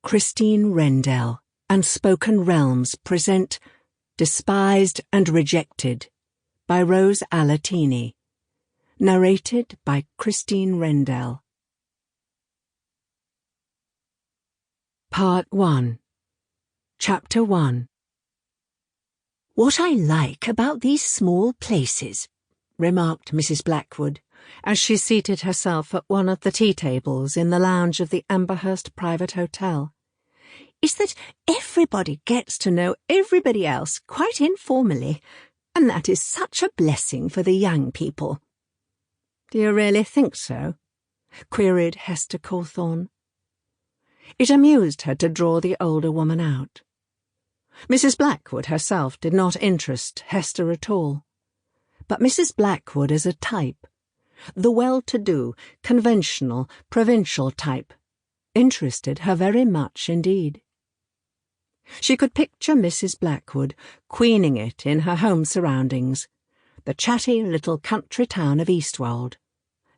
Christine Rendel and Spoken Realms present Despised and Rejected by Rose Allatini. Narrated by Christine Rendel. Part 1. Chapter 1. "What I like about these small places," remarked Mrs. Blackwood, as she seated herself at one of the tea tables in the lounge of the Amberhurst Private Hotel, "is that everybody gets to know everybody else quite informally, and that is such a blessing for the young people." "Do you really think so?" queried Hester Cawthorne. It amused her to draw the older woman out. Mrs. Blackwood herself did not interest Hester at all, but Mrs. Blackwood as a type, the well-to-do, conventional, provincial type, interested her very much indeed. She could picture Mrs. Blackwood queening it in her home surroundings, the chatty little country town of Eastwold,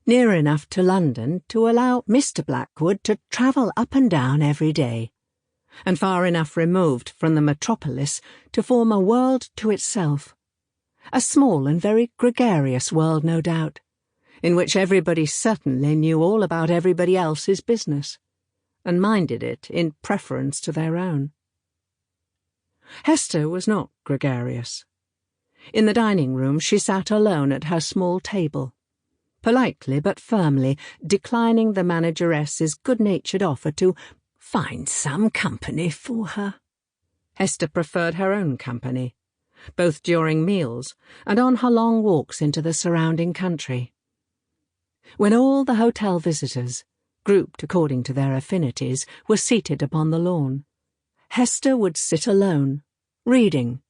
near enough to London to allow Mr. Blackwood to travel up and down every day, and far enough removed from the metropolis to form a world to itself, a small and very gregarious world, no doubt, in which everybody certainly knew all about everybody else's business, and minded it in preference to their own. Hester was not gregarious. In the dining-room she sat alone at her small table, politely but firmly declining the manageress's good-natured offer to find some company for her. Hester preferred her own company, both during meals and on her long walks into the surrounding country. When all the hotel visitors, grouped according to their affinities, were seated upon the lawn, Hester would sit alone, reading,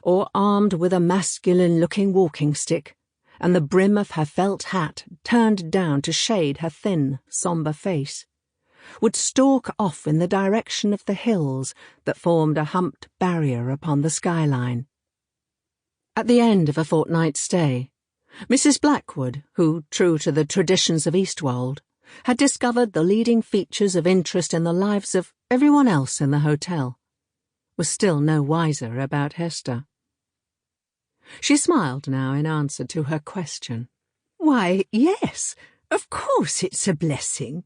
or armed with a masculine-looking walking-stick, and the brim of her felt hat turned down to shade her thin, sombre face, would stalk off in the direction of the hills that formed a humped barrier upon the skyline. At the end of a fortnight's stay, Mrs. Blackwood, who, true to the traditions of Eastwold, had discovered the leading features of interest in the lives of everyone else in the hotel, was still no wiser about Hester. She smiled now in answer to her question. "Why, yes, of course it's a blessing.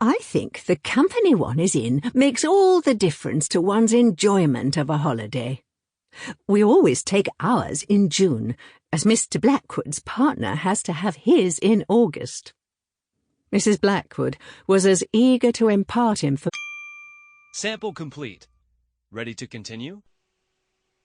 I think the company one is in makes all the difference to one's enjoyment of a holiday. We always take ours in June, as Mr. Blackwood's partner has to have his in August." Mrs. Blackwood was as eager to impart information. Sample complete. Ready to continue?